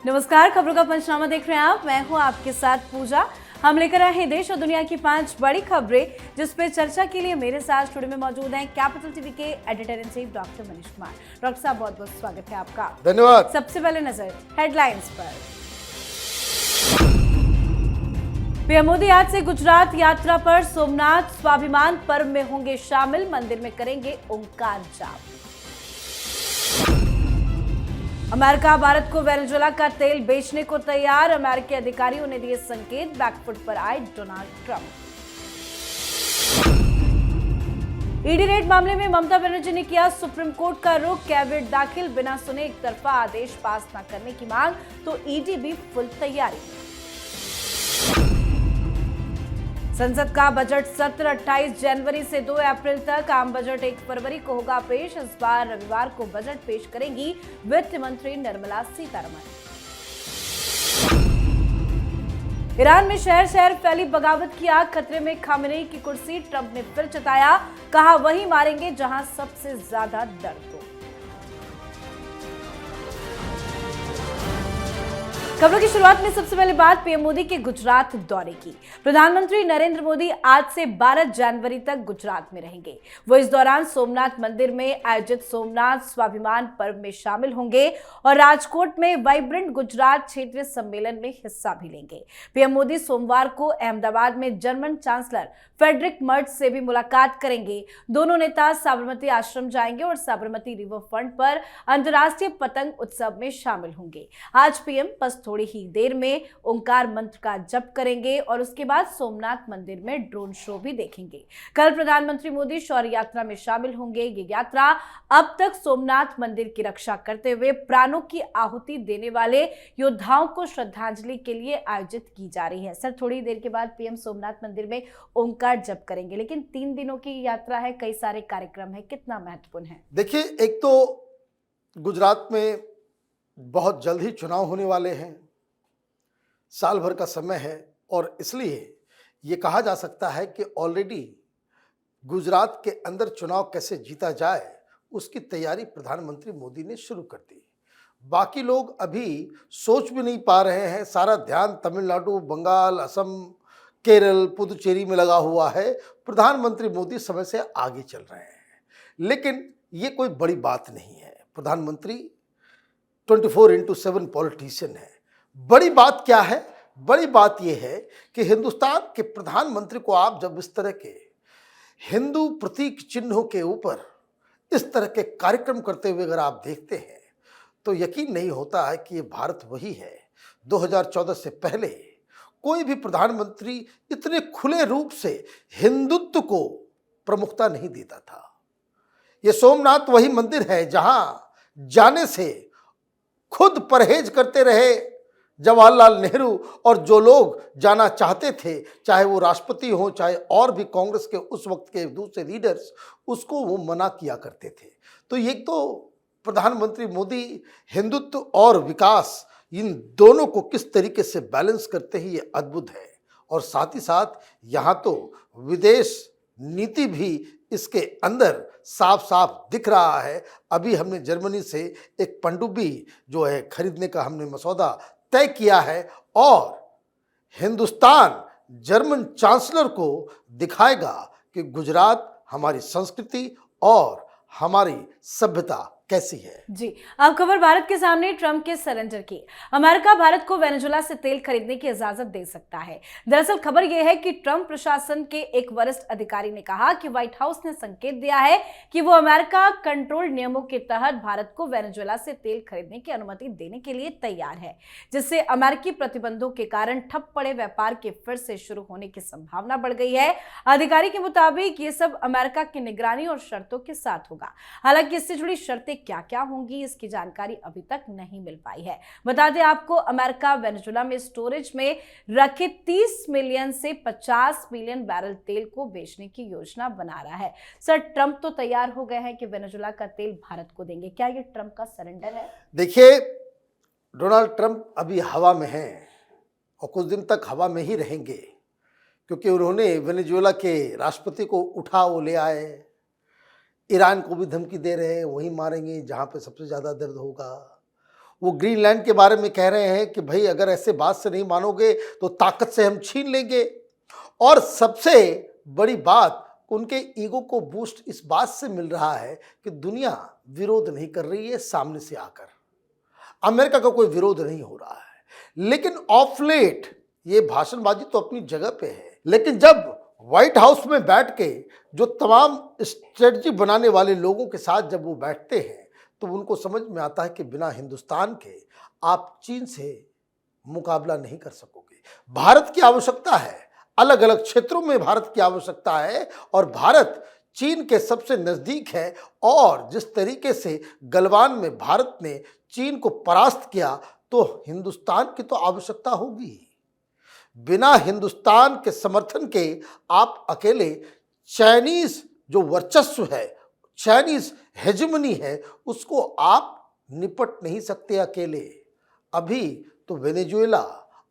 नमस्कार, खबरों का पंचनामा देख रहे हैं आप। मैं हूं आपके साथ पूजा। हम लेकर आए हैं देश और दुनिया की 5 बड़ी खबरें, जिस पे चर्चा के लिए मेरे साथ स्टूडियो में मौजूद हैं कैपिटल टीवी के editor in chief doctor Manish Kumar. Doctor साहब, बहुत बहुत स्वागत है आपका। धन्यवाद। सबसे पहले नजर हेडलाइंस पर। पीएम मोदी आज से गुजरात यात्रा पर। सोमनाथ स्वाभिमान पर्व में होंगे शामिल, मंदिर में करेंगे ओंकार जाप। अमेरिका भारत को वेनेजुएला का तेल बेचने को तैयार, अमेरिकी अधिकारियों ने दिए संकेत। बैकफुट पर आए डोनाल्ड ट्रंप। ईडी रेड मामले में ममता बनर्जी ने किया सुप्रीम कोर्ट का रुख, कैविएट दाखिल, बिना सुने एक तरफा आदेश पास न करने की मांग, तो ईडी भी फुल तैयारी। संसद का बजट सत्र 28 जनवरी से 2 अप्रैल तक। आम बजट 1 फरवरी को होगा पेश। इस बार रविवार को बजट पेश करेंगी वित्त मंत्री निर्मला सीतारमण। ईरान में शहर शहर फैली बगावत की आग, खतरे में खामेनेई की कुर्सी। ट्रंप ने फिर चताया, कहा वही मारेंगे जहां सबसे ज्यादा दर्द हो। खबरों की शुरुआत में सबसे पहले बात पीएम मोदी के गुजरात दौरे की। प्रधानमंत्री नरेंद्र मोदी आज से 12 जनवरी तक गुजरात में रहेंगे। वो इस दौरान सोमनाथ मंदिर में आयोजित सोमनाथ स्वाभिमान पर्व में शामिल होंगे और राजकोट में वाइब्रेंट गुजरात क्षेत्रीय सम्मेलन में हिस्सा भी लेंगे। पीएम मोदी सोमवार को अहमदाबाद में जर्मन चांसलर फ्रेडरिक मर्ज से भी मुलाकात करेंगे। दोनों नेता साबरमती आश्रम जाएंगे और साबरमती रिवर फ्रंट पर अंतर्राष्ट्रीय पतंग उत्सव में शामिल होंगे। आज पीएम बस थोड़ी ही देर में ओंकार मंत्र का जप करेंगे और उसके बाद सोमनाथ मंदिर में ड्रोन शो भी देखेंगे। कल प्रधानमंत्री मोदी शौर्य यात्रा में शामिल होंगे। ये यात्रा अब तक सोमनाथ मंदिर की रक्षा करते हुए प्राणों की आहुति देने वाले योद्धाओं को श्रद्धांजलि के लिए आयोजित की जा रही है। सर, थोड़ी देर के बाद पीएम सोमनाथ मंदिर में ओंकार जप करेंगे, लेकिन 3 दिनों की यात्रा है, कई सारे कार्यक्रम है, कितना महत्वपूर्ण है? देखिए, एक तो गुजरात में बहुत जल्द ही चुनाव होने वाले हैं, साल भर का समय है और इसलिए ये कहा जा सकता है कि ऑलरेडी गुजरात के अंदर चुनाव कैसे जीता जाए उसकी तैयारी प्रधानमंत्री मोदी ने शुरू कर दी। बाकी लोग अभी सोच भी नहीं पा रहे हैं, सारा ध्यान तमिलनाडु, बंगाल, असम, केरल, पुदुचेरी में लगा हुआ है। प्रधानमंत्री मोदी समय से आगे चल रहे हैं, लेकिन ये कोई बड़ी बात नहीं है। प्रधानमंत्री 24/7 पॉलिटिशियन है। बड़ी बात क्या है? बड़ी बात यह है कि हिंदुस्तान के प्रधानमंत्री को आप जब इस तरह के हिंदू प्रतीक चिन्हों के ऊपर इस तरह के कार्यक्रम करते हुए अगर आप देखते हैं तो यकीन नहीं होता है कि ये भारत वही है। 2014 से पहले कोई भी प्रधानमंत्री इतने खुले रूप से हिंदुत्व को प्रमुखता नहीं देता था। ये सोमनाथ वही मंदिर है जहां जाने से खुद परहेज करते रहे जवाहरलाल नेहरू और जो लोग जाना चाहते थे, चाहे वो राष्ट्रपति हो, चाहे और भी कांग्रेस के उस वक्त के दूसरे लीडर्स, उसको वो मना किया करते थे। तो ये तो प्रधानमंत्री मोदी हिंदुत्व और विकास इन दोनों को किस तरीके से बैलेंस करते हैं, ये अद्भुत है। और साथ ही साथ यहाँ तो विदेश नीति भी इसके अंदर साफ साफ दिख रहा है। अभी हमने जर्मनी से एक पनडुब्बी जो है खरीदने का हमने मसौदा तय किया है और हिंदुस्तान जर्मन चांसलर को दिखाएगा कि गुजरात हमारी संस्कृति और हमारी सभ्यता कैसी है। जी, अब खबर भारत के सामने ट्रंप के सरेंडर की। अमेरिका भारत को वेनेजुएला से तेल खरीदने की इजाजत दे सकता है। दरअसल खबर यह है कि ट्रंप प्रशासन के एक वरिष्ठ अधिकारी ने कहा कि व्हाइट हाउस ने संकेत दिया है कि वो अमेरिका कंट्रोल नियमों के तहत भारत को वेनेजुएला से तेल खरीदने की अनुमति देने के लिए तैयार है, जिससे अमेरिकी प्रतिबंधों के कारण ठप पड़े व्यापार के फिर से शुरू होने की संभावना बढ़ गई है। अधिकारी के मुताबिक ये सब अमेरिका की निगरानी और शर्तों के साथ होगा। हालांकि इससे जुड़ी शर्तें क्या क्या होंगी, इसकी जानकारी अभी तक नहीं मिल पाई है। बता दें आपको, अमेरिका वेनेजुएला में स्टोरेज में रखे 30 मिलियन से 50 मिलियन बैरल तेल को बेचने की योजना बना रहा है। सर, ट्रंप तो तैयार हो गए हैं कि वेनेजुएला का तेल भारत को देंगे। क्या ये ट्रंप का सरेंडर है? देखिए, डोनाल्ड ट्रंप अभी हवा में हैं और कुछ दिन तक हवा में ही रहेंगे, क्योंकि उन्होंने वेनेजुएला के राष्ट्रपति को उठा वो ले आए। ईरान को भी धमकी दे रहे हैं, वहीं मारेंगे जहाँ पे सबसे ज़्यादा दर्द होगा। वो ग्रीनलैंड के बारे में कह रहे हैं कि भाई अगर ऐसे बात से नहीं मानोगे तो ताकत से हम छीन लेंगे। और सबसे बड़ी बात, उनके ईगो को बूस्ट इस बात से मिल रहा है कि दुनिया विरोध नहीं कर रही है सामने से आकर, अमेरिका का कोई विरोध नहीं हो रहा है। लेकिन ऑफ लेट ये भाषणबाजी तो अपनी जगह पे है, लेकिन जब व्हाइट हाउस में बैठ के जो तमाम स्ट्रेटजी बनाने वाले लोगों के साथ जब वो बैठते हैं तो उनको समझ में आता है कि बिना हिंदुस्तान के आप चीन से मुकाबला नहीं कर सकोगे। भारत की आवश्यकता है, अलग अलग क्षेत्रों में भारत की आवश्यकता है, और भारत चीन के सबसे नजदीक है। और जिस तरीके से गलवान में भारत ने चीन को परास्त किया तो हिंदुस्तान की तो आवश्यकता होगी। बिना हिंदुस्तान के समर्थन के आप अकेले चाइनीज जो वर्चस्व है, चाइनीज हेजेमनी है, उसको आप निपट नहीं सकते अकेले। अभी तो वेनेजुएला,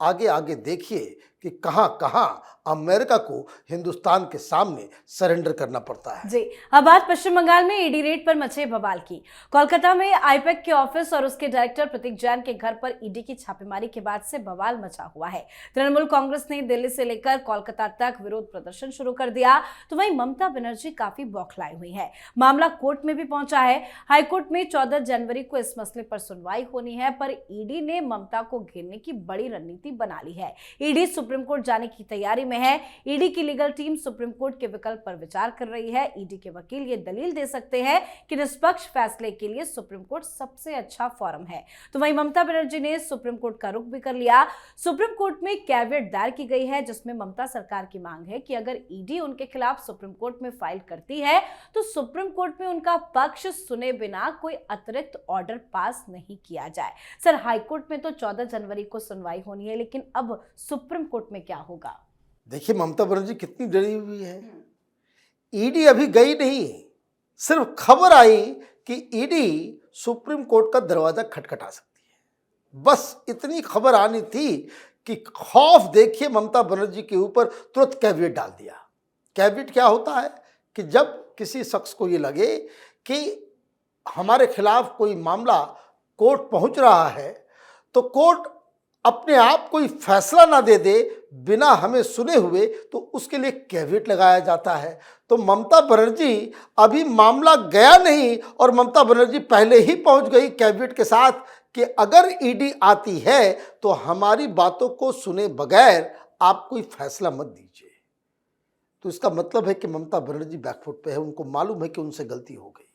आगे आगे देखिए कि कहां कहां अमेरिका को हिंदुस्तान के सामने सरेंडर करना पड़ता है। जी, अब बात पश्चिम बंगाल में ईडी रेड पर मचे बवाल की। कोलकाता में आईपैक के ऑफिस और उसके डायरेक्टर प्रतीक जैन के घर पर ईडी की छापेमारी के बाद से बवाल मचा हुआ है। तृणमूल कांग्रेस ने दिल्ली से लेकर कोलकाता तक विरोध प्रदर्शन शुरू कर दिया, तो वहीं ममता बनर्जी काफी बौखलाई हुई है। मामला कोर्ट में भी पहुंचा है। हाईकोर्ट में 14 जनवरी को इस मसले पर सुनवाई होनी है, पर ईडी ने ममता को घेरने की बड़ी रणनीति बना ली है। ईडी सुप्रीम कोर्ट जाने की तैयारी में है। ईडी की लीगल टीम सुप्रीम कोर्ट के विकल्प पर विचार कर रही है। ईडी के वकील ये दलील दे सकते हैं कि निष्पक्ष फैसले के लिए सुप्रीम कोर्ट सबसे अच्छा फोरम है। तो वहीं ममता बनर्जी ने सुप्रीम कोर्ट का रुख भी कर लिया। सुप्रीम कोर्ट में कैविएट दायर की गई है, जिसमें ममता सरकार की मांग है कि अगर ईडी उनके खिलाफ सुप्रीम कोर्ट में फाइल करती है तो सुप्रीम कोर्ट में उनका पक्ष सुने बिना कोई अतिरिक्त ऑर्डर पास नहीं किया जाए। सर, हाईकोर्ट में तो 14 जनवरी को सुनवाई होनी है, लेकिन अब सुप्रीम कोर्ट में क्या होगा? देखिए ममता बनर्जी कितनी डरी हुई है। ईडी अभी गई नहीं, सिर्फ खबर आई कि ईडी सुप्रीम कोर्ट का दरवाजा खटखटा सकती है। बस इतनी खबर आनी थी कि खौफ देखिए ममता बनर्जी के ऊपर, तुरंत कैविएट डाल दिया। कैविएट क्या होता है कि जब किसी शख्स को ये लगे कि हमारे खिलाफ कोई मामला कोर्ट पहुंच रहा है तो कोर्ट अपने आप कोई फैसला ना दे दे बिना हमें सुने हुए, तो उसके लिए कैविएट लगाया जाता है। तो ममता बनर्जी अभी मामला गया नहीं और ममता बनर्जी पहले ही पहुंच गई कैविएट के साथ कि अगर ईडी आती है तो हमारी बातों को सुने बगैर आप कोई फैसला मत दीजिए। तो इसका मतलब है कि ममता बनर्जी बैकफुट पे है, उनको मालूम है कि उनसे गलती हो गई।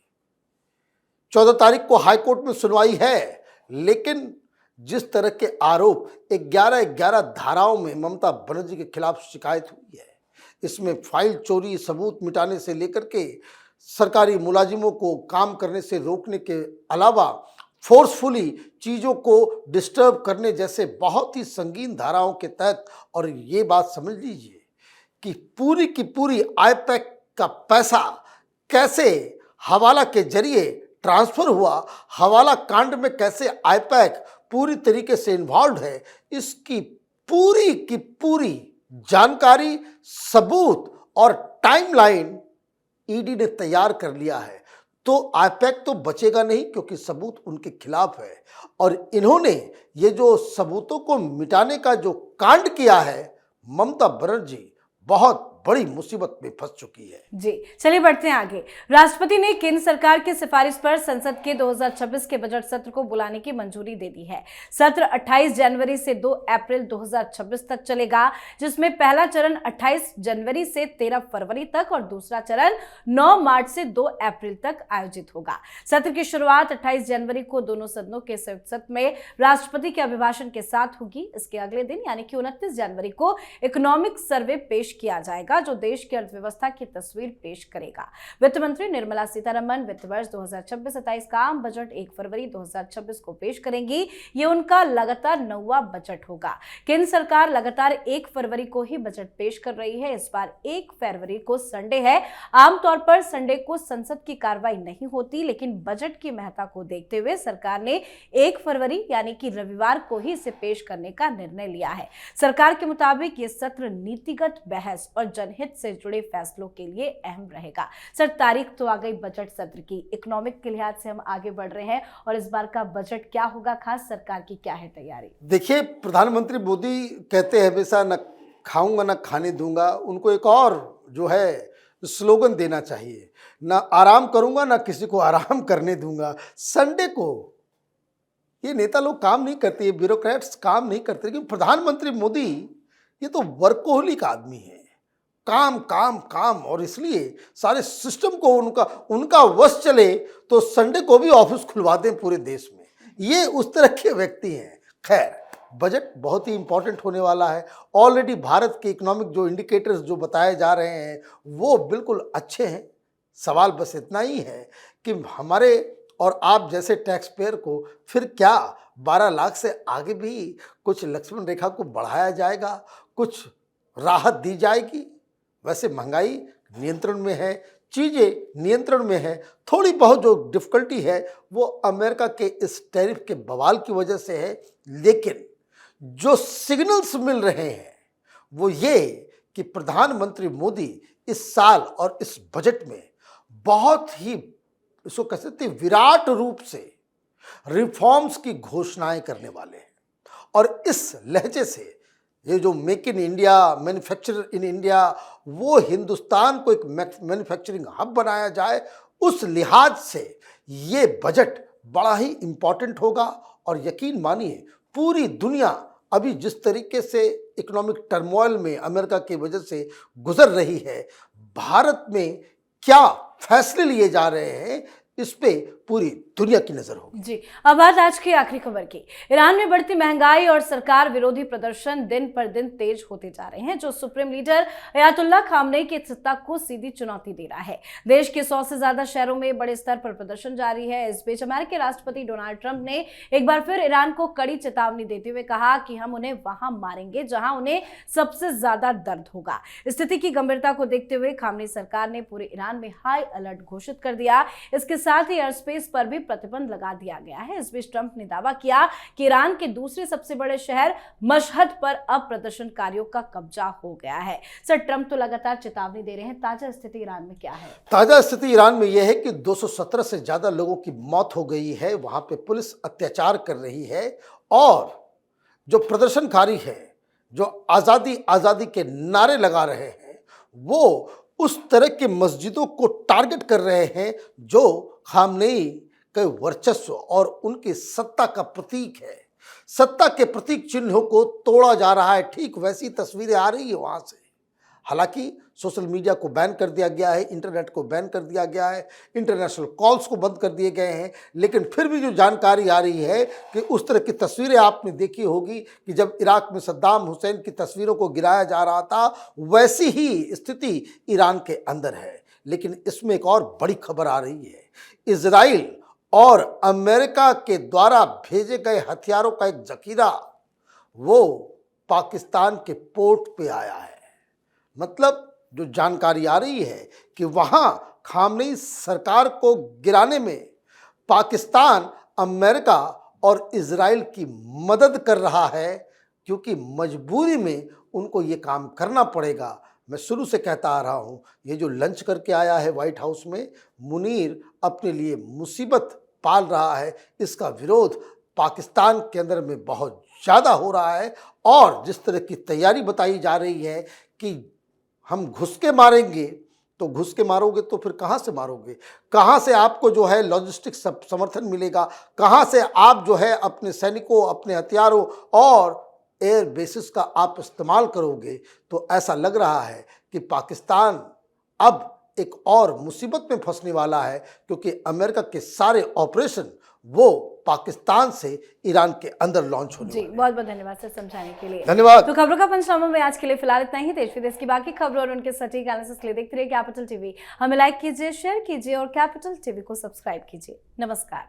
14 तारीख को हाईकोर्ट में सुनवाई है, लेकिन जिस तरह के आरोप 11 धाराओं में ममता बनर्जी के खिलाफ शिकायत हुई है, इसमें फाइल चोरी, सबूत मिटाने से लेकर के सरकारी मुलाजिमों को काम करने से रोकने के अलावा फोर्सफुली चीज़ों को डिस्टर्ब करने जैसे बहुत ही संगीन धाराओं के तहत, और ये बात समझ लीजिए कि पूरी की पूरी आईपैक का पैसा कैसे हवाला के जरिए ट्रांसफर हुआ, हवाला कांड में कैसे आईपैक पूरी तरीके से इन्वॉल्व है, इसकी पूरी की पूरी जानकारी, सबूत और टाइमलाइन ईडी ने तैयार कर लिया है। तो आईपैक तो बचेगा नहीं, क्योंकि सबूत उनके खिलाफ है। और इन्होंने ये जो सबूतों को मिटाने का जो कांड किया है, ममता बनर्जी बहुत बड़ी मुसीबत में फंस चुकी है। जी, चलिए बढ़ते हैं आगे। राष्ट्रपति ने केंद्र सरकार की सिफारिश पर संसद के 2026 के बजट सत्र को बुलाने की मंजूरी दे दी है। सत्र 28 जनवरी से 2 अप्रैल 2026 तक चलेगा, जिसमें पहला चरण 28 जनवरी से 13 फरवरी तक और दूसरा चरण 9 मार्च से 2 अप्रैल तक आयोजित होगा। सत्र की शुरुआत 28 जनवरी को दोनों सदनों के संयुक्त सत्र में राष्ट्रपति के अभिभाषण के साथ होगी। इसके अगले दिन यानी कि 29 जनवरी को इकोनॉमिक सर्वे पेश किया जाएगा, जो देश की अर्थव्यवस्था की तस्वीर पेश करेगा। वित्त मंत्री निर्मला सीतारमण वित्त वर्ष 2026-27 का आम बजट 1 फरवरी 2026 को पेश करेंगी। ये उनका लगातार 9वां बजट होगा। केंद्र सरकार लगातार 1 फरवरी को ही बजट पेश कर रही है। इस बार 1 फरवरी को संडे है। आमतौर पर संडे को संसद की कार्रवाई नहीं होती, लेकिन बजट की महत्ता को देखते हुए सरकार ने 1 फरवरी यानी कि रविवार को ही इसे पेश करने का निर्णय लिया है। सरकार के मुताबिक ये सत्र नीतिगत बहस और जनहित से जुड़े फैसलों के लिए अहम रहेगा। सर, तारीख तो आ गई बजट सत्र की। इकोनॉमिक के लिहाज से हम आगे बढ़ रहे हैं और इस बार का बजट क्या होगा, खास सरकार की क्या है तैयारी? देखिए, प्रधानमंत्री मोदी कहते हैं हमेशा न खाऊंगा न खाने दूंगा। उनको एक और जो है स्लोगन देना चाहिए, ना आराम करूंगा ना किसी को आराम करने दूंगा। संडे को ये नेता लोग काम नहीं करते, ये ब्यूरोक्रेट्स काम नहीं करते, लेकिन प्रधानमंत्री मोदी ये तो वर्कोहलिक आदमी है। काम काम काम, और इसलिए सारे सिस्टम को उनका वश चले तो संडे को भी ऑफिस खुलवा दें पूरे देश में। ये उस तरह के व्यक्ति हैं। खैर, बजट बहुत ही इंपॉर्टेंट होने वाला है। ऑलरेडी भारत के इकोनॉमिक जो इंडिकेटर्स जो बताए जा रहे हैं वो बिल्कुल अच्छे हैं। सवाल बस इतना ही है कि हमारे और आप जैसे टैक्स पेयर को फिर क्या 12 लाख से आगे भी कुछ लक्ष्मण रेखा को बढ़ाया जाएगा, कुछ राहत दी जाएगी। वैसे महंगाई नियंत्रण में है, चीज़ें नियंत्रण में है। थोड़ी बहुत जो डिफ़िकल्टी है वो अमेरिका के इस टैरिफ के बवाल की वजह से है, लेकिन जो सिग्नल्स मिल रहे हैं वो ये कि प्रधानमंत्री मोदी इस साल और इस बजट में बहुत ही, इसको कह सकते हैं, विराट रूप से रिफॉर्म्स की घोषणाएं करने वाले हैं। और इस लहजे से ये जो make in India, manufacture in India, वो हिंदुस्तान को एक मैन्युफैक्चरिंग हब बनाया जाए, उस लिहाज से ये बजट बड़ा ही इम्पॉर्टेंट होगा। और यकीन मानिए, पूरी दुनिया अभी जिस तरीके से इकोनॉमिक टर्मोइल में अमेरिका की वजह से गुजर रही है, भारत में क्या फैसले लिए जा रहे हैं इस पे पूरी दुनिया की नजर होगी। जी, अब बात आज की आखिरी खबर की। ईरान में बढ़ती महंगाई और सरकार विरोधी प्रदर्शन दिन पर दिन तेज होते जा रहे हैं, जो सुप्रीम लीडर अयातुल्लाह खामनेई की सत्ता को सीधी चुनौती दे रहा है। देश के 100 से ज्यादा शहरों में बड़े स्तर पर प्रदर्शन जारी है। इस बीच अमेरिकी राष्ट्रपति डोनाल्ड ट्रंप ने एक बार फिर ईरान को कड़ी चेतावनी देते हुए कहा कि हम उन्हें वहां मारेंगे जहां उन्हें सबसे ज्यादा दर्द होगा। स्थिति की गंभीरता को देखते हुए खामनेई सरकार ने पूरे ईरान में हाई अलर्ट घोषित कर दिया। इसके साथ ही एयर स्पेस पर भी प्रतिबंध लगा दिया गया है। इस बीच ट्रंप ने दावा किया कि ईरान के दूसरे सबसे बड़े शहर मशहद पर अब प्रदर्शनकारियों का कब्जा हो गया है। सर, ट्रंप तो लगातार चेतावनी दे रहे हैं। ताजा स्थिति ईरान में क्या है? ताजा स्थिति ईरान में यह है कि 217 से ज्यादा लोगों की मौत हो गई है। वहां पे पुलिस अत्याचार कर रही है और जो प्रदर्शनकारी है, जो आजादी आजादी के नारे लगा रहे हैं, वो उस तरह के मस्जिदों को टारगेट कर रहे हैं जो खामनेई के वर्चस्व और उनकी सत्ता का प्रतीक है। सत्ता के प्रतीक चिन्हों को तोड़ा जा रहा है। ठीक वैसी तस्वीरें आ रही है वहां से। हालांकि सोशल मीडिया को बैन कर दिया गया है, इंटरनेट को बैन कर दिया गया है, इंटरनेशनल कॉल्स को बंद कर दिए गए हैं, लेकिन फिर भी जो जानकारी आ रही है कि उस तरह की तस्वीरें आपने देखी होगी कि जब इराक में सद्दाम हुसैन की तस्वीरों को गिराया जा रहा था, वैसी ही स्थिति ईरान के अंदर है। लेकिन इसमें एक और बड़ी खबर आ रही है। इजराइल और अमेरिका के द्वारा भेजे गए हथियारों का एक जखीरा वो पाकिस्तान के पोर्ट पे आया है। मतलब जो जानकारी आ रही है कि वहाँ खामनेई सरकार को गिराने में पाकिस्तान, अमेरिका और इजराइल की मदद कर रहा है, क्योंकि मजबूरी में उनको ये काम करना पड़ेगा। मैं शुरू से कहता आ रहा हूँ, ये जो लंच करके आया है व्हाइट हाउस में, मुनीर अपने लिए मुसीबत पाल रहा है। इसका विरोध पाकिस्तान के अंदर में बहुत ज़्यादा हो रहा है और जिस तरह की तैयारी बताई जा रही है कि हम घुस के मारेंगे, तो घुस के मारोगे तो फिर कहाँ से मारोगे? कहाँ से आपको जो है लॉजिस्टिक समर्थन मिलेगा? कहाँ से आप जो है अपने सैनिकों, अपने हथियारों और एयर बेसिस का आप इस्तेमाल करोगे? तो ऐसा लग रहा है कि पाकिस्तान अब एक और मुसीबत में फंसने वाला है, क्योंकि अमेरिका के सारे ऑपरेशन वो पाकिस्तान से ईरान के अंदर लॉन्च होने जी, बहुत बहुत धन्यवाद सर समझाने के लिए। धन्यवाद। तो खबरों का पंचनामा में आज के लिए फिलहाल इतना ही। देश विदेश की बाकी खबरों और उनके सटीक एनालिसिस के लिए देखते रहिए कैपिटल टीवी। हमें लाइक कीजिए, शेयर कीजिए और कैपिटल टीवी को सब्सक्राइब कीजिए। नमस्कार।